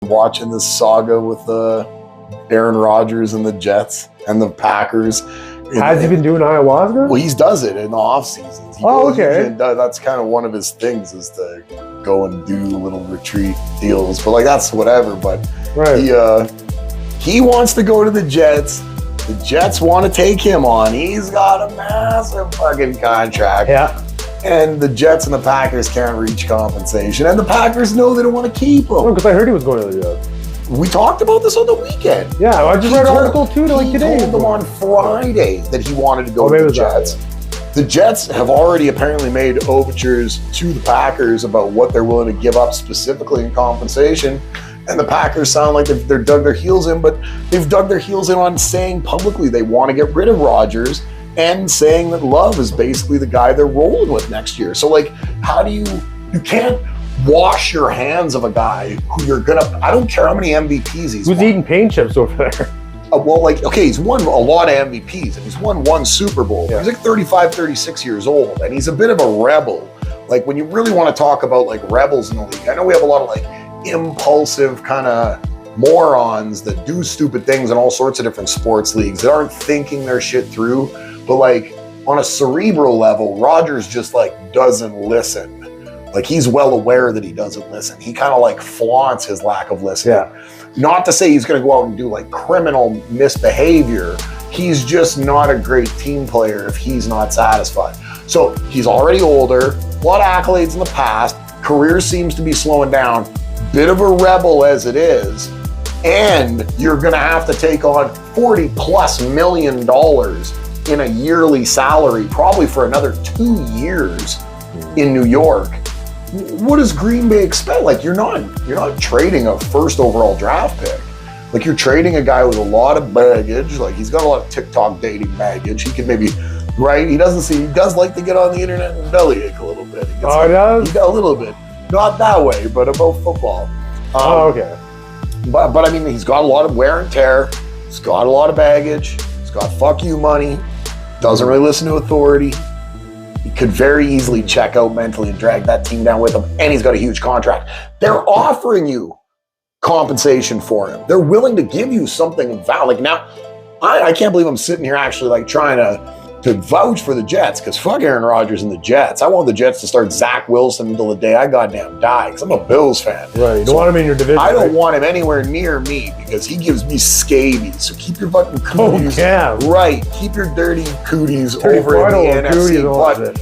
watching this saga with Aaron Rodgers and the Jets and the Packers. Has he been doing ayahuasca? Well, he does it in the off seasons. Okay. That's kind of one of his things, is to go and do little retreat deals. But like, that's whatever. But right. He wants to go to the Jets. The Jets want to take him on. He's got a massive fucking contract. Yeah. And the Jets and the Packers can't reach compensation. And the Packers know they don't want to keep him. Because I heard he was going to the Jets. We talked about this on the weekend. Yeah, I just read an article too, like today. He told them on Friday that he wanted to go to the Jets. The Jets have already apparently made overtures to the Packers about what they're willing to give up specifically in compensation. And the Packers sound like they're dug their heels in, but they've dug their heels in on saying publicly they want to get rid of Rodgers and saying that Love is basically the guy they're rolling with next year. So like, how do you can't wash your hands of a guy who you're I don't care how many MVPs he's won. Who's eating paint chips over there? Well, like, okay, he's won a lot of MVPs and he's won one Super Bowl. Yeah. He's like 35, 36 years old and he's a bit of a rebel. Like, when you really want to talk about like rebels in the league, I know we have a lot of like impulsive kind of morons that do stupid things in all sorts of different sports leagues that aren't thinking their shit through. But like, on a cerebral level, Rodgers just like doesn't listen. Like, he's well aware that he doesn't listen. He kind of like flaunts his lack of listening. Yeah. Not to say he's going to go out and do like criminal misbehavior. He's just not a great team player if he's not satisfied. So he's already older, a lot of accolades in the past, career seems to be slowing down, bit of a rebel as it is, and you're going to have to take on $40+ million in a yearly salary, probably for another 2 years in New York. What does Green Bay expect? Like, you're not trading a first overall draft pick. Like, you're trading a guy with a lot of baggage. Like, he's got a lot of TikTok dating baggage. He can maybe, right? He does like to get on the internet and bellyache a little bit. He does? He got a little bit. Not that way, but about football. Okay. But I mean, he's got a lot of wear and tear. He's got a lot of baggage. He's got fuck you money. Doesn't really listen to authority. He could very easily check out mentally and drag that team down with him, and he's got a huge contract. They're offering you compensation for him. They're willing to give you something valid. Like, now, I can't believe I'm sitting here actually like trying to vouch for the Jets, because fuck Aaron Rodgers and the Jets. I want the Jets to start Zach Wilson until the day I goddamn die, because I'm a Bills fan. Right, you don't want him in your division. I don't want him anywhere near me because he gives me scabies. So keep your fucking cooties. Oh, yeah. Right, keep your dirty cooties over in the NFC. But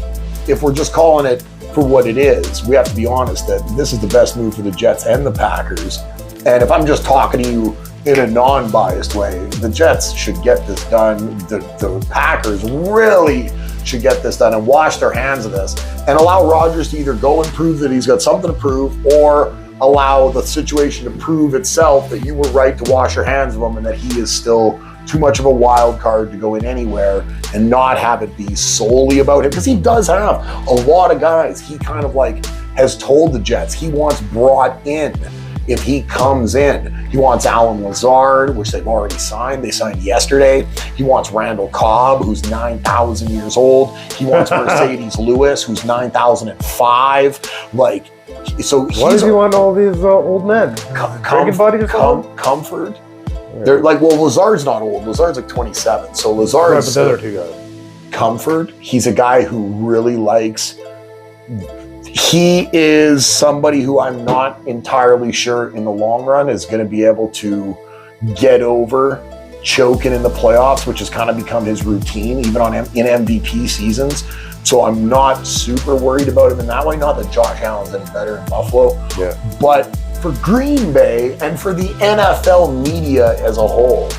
if we're just calling it for what it is, we have to be honest that this is the best move for the Jets and the Packers. And if I'm just talking to you in a non-biased way, the Jets should get this done. The Packers really should get this done and wash their hands of this and allow Rodgers to either go and prove that he's got something to prove, or allow the situation to prove itself that you were right to wash your hands of him and that he is still too much of a wild card to go in anywhere, and not have it be solely about him. Because he does have a lot of guys he kind of like has told the Jets he wants brought in. If he comes in, he wants Allen Lazard, which they've already signed. They signed yesterday. He wants Randall Cobb, who's 9,000 years old. He wants Mercedes Lewis, who's 9,005. Like, so he's... Why does he want all these old men? Comfort. They're like, well, Lazard's not old. Lazard's like 27. So Lazard's... Right, but the other two guys. Comfort. He's a guy who really likes... He is somebody who I'm not entirely sure in the long run is going to be able to get over choking in the playoffs, which has kind of become his routine, even in MVP seasons. So I'm not super worried about him in that way. Not that Josh Allen's any better in Buffalo. Yeah. But for Green Bay and for the NFL media as a whole,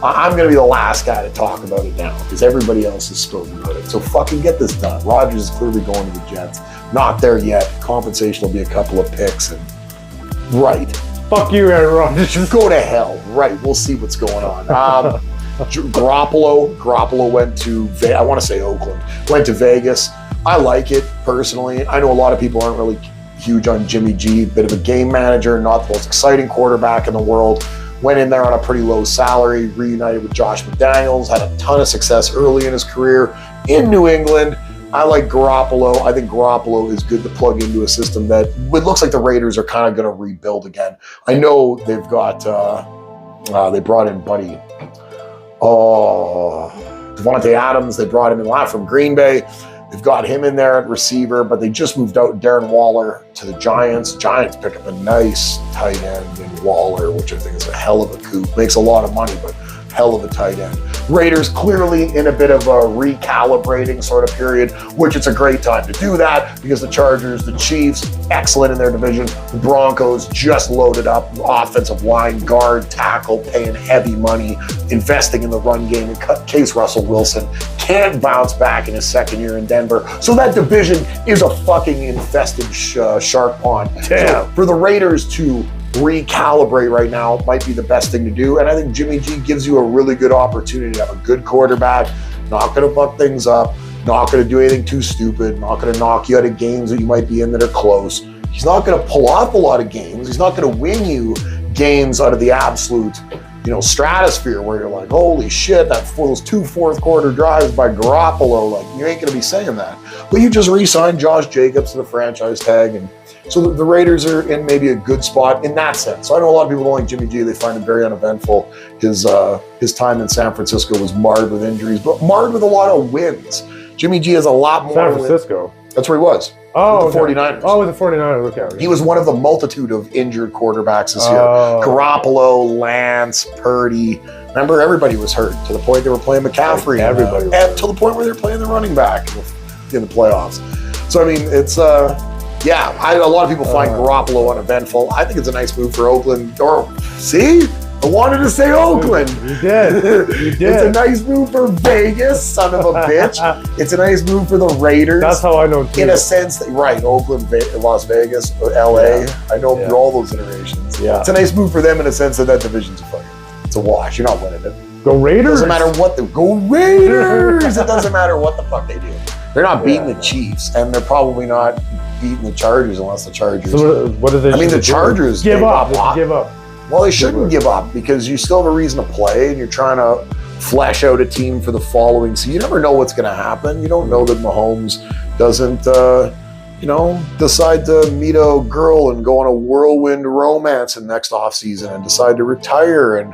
I'm going to be the last guy to talk about it now because everybody else has spoken about it. So fucking get this done. Rodgers is clearly going to the Jets. Not there yet. Compensation will be a couple of picks. And right. Fuck you, Aaron Rodgers. Just go to hell. Right. We'll see what's going on. Garoppolo went to, I want to say Oakland, went to Vegas. I like it personally. I know a lot of people aren't really huge on Jimmy G. Bit of a game manager, not the most exciting quarterback in the world. Went in there on a pretty low salary, reunited with Josh McDaniels, had a ton of success early in his career in New England. I like Garoppolo. I think Garoppolo is good to plug into a system that it looks like the Raiders are kind of going to rebuild again. I know they've got, they brought in Buddy. Devontae Adams, they brought him in from Green Bay. They've got him in there at receiver, but they just moved out Darren Waller to the Giants. Giants pick up a nice tight end in Waller, which I think is a hell of a coup. Makes a lot of money, but hell of a tight end. Raiders clearly in a bit of a recalibrating sort of period, which it's a great time to do that because the Chargers, the Chiefs, excellent in their division. The Broncos just loaded up offensive line, guard, tackle, paying heavy money, investing in the run game in case Russell Wilson can't bounce back in his second year in Denver. So that division is a fucking infested shark pond. Damn. So for the Raiders to recalibrate right now might be the best thing to do, and I think Jimmy G gives you a really good opportunity to have a good quarterback, not going to fuck things up, not going to do anything too stupid, not going to knock you out of games that you might be in that are close. He's not going to pull off a lot of games. He's not going to win you games out of the absolute, stratosphere where you're like, holy shit, those 2 fourth quarter drives by Garoppolo, like you ain't going to be saying that. But you just re-signed Josh Jacobs to the franchise tag, and so the Raiders are in maybe a good spot in that sense. So I know a lot of people don't like Jimmy G. They find him very uneventful. His time in San Francisco was marred with injuries, but marred with a lot of wins. Jimmy G has a lot more. San Francisco. That's where he was. Oh, with the 49ers. Oh, with the 49ers. Okay. He was one of the multitude of injured quarterbacks this year. Garoppolo, Lance, Purdy. Remember, everybody was hurt to the point they were playing McCaffrey. Everybody. And to the point where they're playing the running back in the playoffs. So, I mean, it's... Yeah, a lot of people find Garoppolo uneventful. I think it's a nice move for Oakland. See? I wanted to say Oakland. You did. You did. It's a nice move for Vegas, son of a bitch. It's a nice move for the Raiders. That's how I know too. In a sense, right, Oakland, Las Vegas, LA. Yeah. I know through all those iterations. Yeah. It's a nice move for them in a sense that division's a fucking, it's a wash. You're not winning it. Go Raiders. It doesn't matter what go Raiders. It doesn't matter what the fuck they do. They're not beating the Chiefs, and they're probably not beating the Chargers unless the Chargers. So what do they? I mean, the Chargers give up. Give up. Well, they shouldn't give up because you still have a reason to play, and you're trying to flesh out a team for the following. So you never know what's going to happen. You don't know that Mahomes doesn't, decide to meet a girl and go on a whirlwind romance in next offseason and decide to retire and,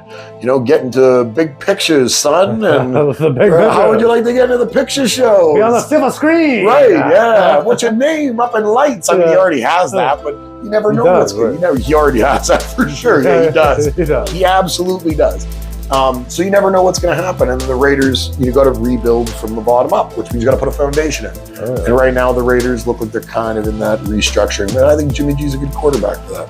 get into big pictures, son. And how would you like to get into the picture show? Be on the silver screen. Right, yeah. What's your name? Up in lights. I mean, he already has that, but you never know what's going to. He already has that for sure. Yeah, he does. He does. He absolutely does. So you never know what's going to happen. And the Raiders, you got to rebuild from the bottom up, which means you got to put a foundation in. And right now the Raiders look like they're kind of in that restructuring. And I think Jimmy G's a good quarterback for that.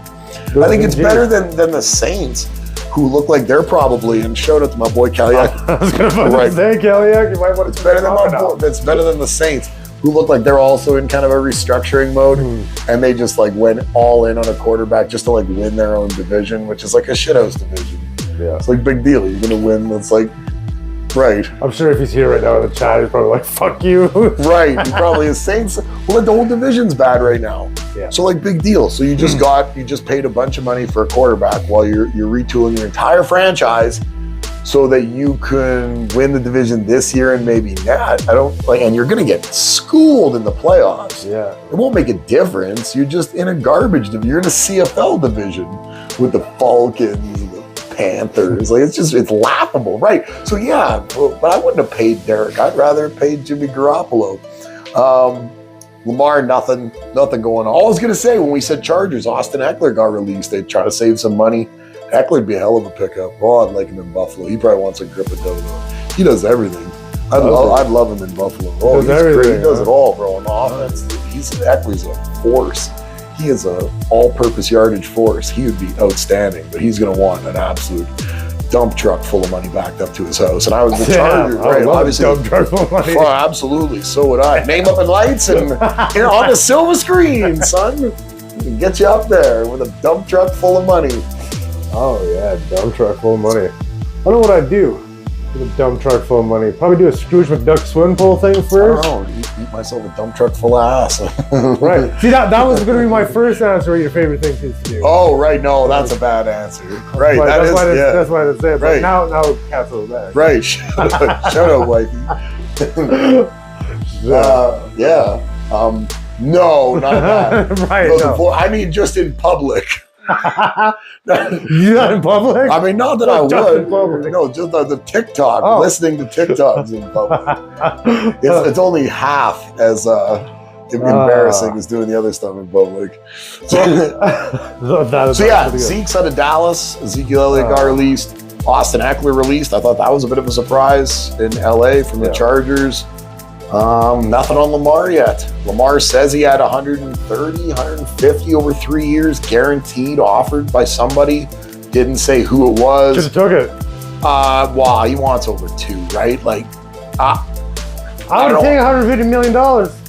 I think it's better than the Saints, who look like they're probably, and shout out to my boy Kaliak. I was going to say Kaliak, you might want to better than it's better than the Saints, who look like they're also in kind of a restructuring mode, and they just went all in on a quarterback just to win their own division, which is like a shithouse division. Yeah. It's big deal. You're going to win. That's right. I'm sure if he's here right now in the chat, he's probably like, fuck you. Right. He probably is Saints. Well, the whole division's bad right now. Yeah. So big deal. So you just paid a bunch of money for a quarterback while you're retooling your entire franchise so that you can win the division this year and maybe not. And you're going to get schooled in the playoffs. Yeah. It won't make a difference. You're just in a garbage division. You're in a CFL division with the Falcons and the Panthers. It's laughable, right? So yeah, but I wouldn't have paid Derek. I'd rather have paid Jimmy Garoppolo. Lamar, nothing going on. All I was gonna say when we said Chargers, Austin Eckler got released. They try to save some money. Eckler'd be a hell of a pickup. Oh, I'd like him in Buffalo. He probably wants a grip of dough. He does everything. I'd love him in Buffalo. Oh, he's great. He does it all, bro. On offense, Eckler's a force. He is a all-purpose yardage force. He would be outstanding, but he's going to want an absolute dump truck full of money backed up to his house. And I was the Charger, right? Obviously, dump truck full of money. Oh, absolutely. So would I. Name up in lights and on a silver screen, son. Get you up there with a dump truck full of money. Oh yeah, dump truck full of money. I don't know what I'd do with a dump truck full of money. Probably do a Scrooge McDuck swim pool thing first. I don't know. Eat myself a dump truck full of ass. Right. See, that was going to be my first answer. What your favorite thing is to do? Oh, right. No, that's a bad answer. Right. That's why I said. Right. Now cancel that. Right. Shut up, wifey. Yeah. No, not that. Right. No, I mean, just in public. You not in public? I mean, not that I Just would. in public. No, just the TikTok. Oh. Listening to TikToks in public. It's only half as embarrassing as doing the other stuff in public. So yeah, Zeke's out of Dallas. Ezekiel Elliott got released. Austin Eckler released. I thought that was a bit of a surprise in LA from the Chargers. Nothing on Lamar yet. Lamar says he had 130, 150 over 3 years, guaranteed, offered by somebody. Didn't say who it was. Just took it. Well, he wants over 2, right? Like, I would take $150 million.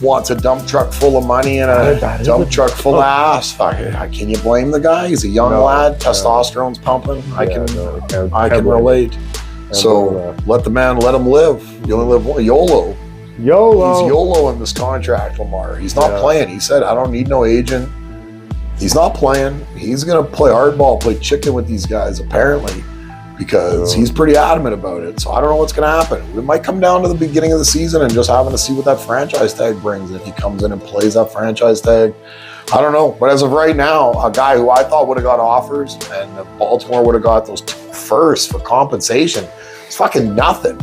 Wants a dump truck full of money and a dump truck full of ass. Can you blame the guy? He's a young lad. Testosterone's pumping. I can relate. So let the man, let him live. You only live one. YOLO. He's YOLO in this contract, Lamar. He's not playing. He said, I don't need no agent. He's not playing. He's going to play hardball, play chicken with these guys, apparently, because he's pretty adamant about it. So I don't know what's going to happen. It might come down to the beginning of the season and just having to see what that franchise tag brings. If he comes in and plays that franchise tag, I don't know. But as of right now, a guy who I thought would have got offers and Baltimore would have got those 2 firsts for compensation, it's fucking nothing.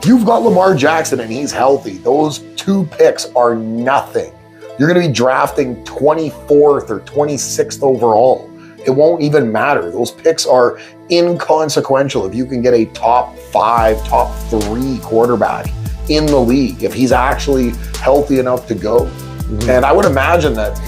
You've got Lamar Jackson and he's healthy. Those 2 picks are nothing. You're going to be drafting 24th or 26th overall. It won't even matter. Those picks are inconsequential if you can get a top 5, top 3 quarterback in the league, if he's actually healthy enough to go. Mm-hmm. And I would imagine that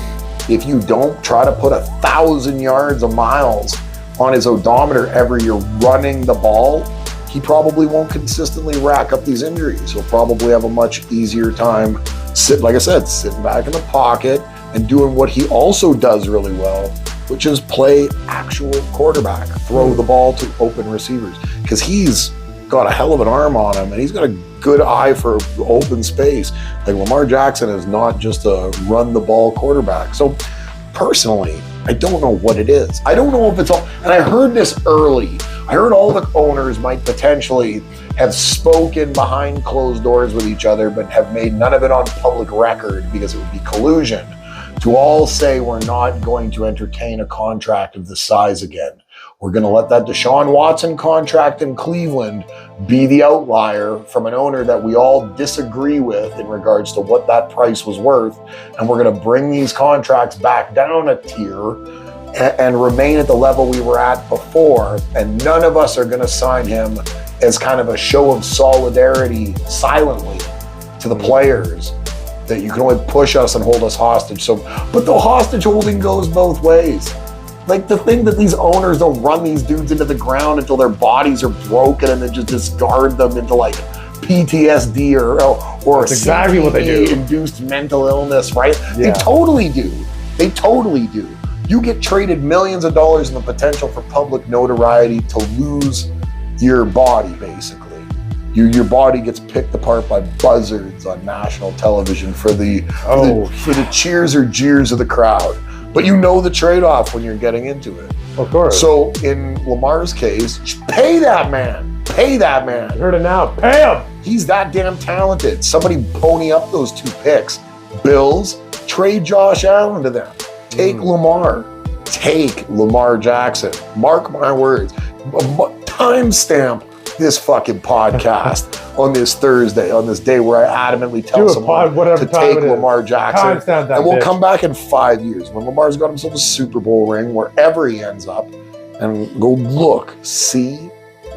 if you don't try to put 1,000 yards of miles on his odometer every year running the ball, he probably won't consistently rack up these injuries. He'll probably have a much easier time, sitting back in the pocket and doing what he also does really well, which is play actual quarterback, throw the ball to open receivers. Because he's got a hell of an arm on him and he's got a good eye for open space. Like Lamar Jackson is not just a run the ball quarterback. So personally, I don't know what it is. I don't know if it's all, and I heard this early. I heard all the owners might potentially have spoken behind closed doors with each other, but have made none of it on public record because it would be collusion, to all say we're not going to entertain a contract of this size again. We're going to let that Deshaun Watson contract in Cleveland be the outlier from an owner that we all disagree with in regards to what that price was worth. And we're going to bring these contracts back down a tier and remain at the level we were at before. And none of us are going to sign him as kind of a show of solidarity silently to the players, that you can only push us and hold us hostage. So, but the hostage holding goes both ways. Like the thing that these owners don't run these dudes into the ground until their bodies are broken and then just discard them into like PTSD or That's exactly what they do. Induced mental illness, right? Yeah. They totally do. They totally do. You get traded millions of dollars in the potential for public notoriety to lose your body, basically. Your body gets picked apart by buzzards on national television for the cheers or jeers of the crowd. But you know the trade-off when you're getting into it. Of course. So in Lamar's case, pay that man. Pay that man. You heard it now. Pay him. He's that damn talented. Somebody pony up those 2 picks. Bills, trade Josh Allen to them. Take Lamar. Take Lamar Jackson. Mark my words. Timestamp this fucking podcast on this Thursday, on this day where I adamantly tell someone to take Lamar Jackson. And we'll come back in 5 years when Lamar's got himself a Super Bowl ring, wherever he ends up, and go look, see,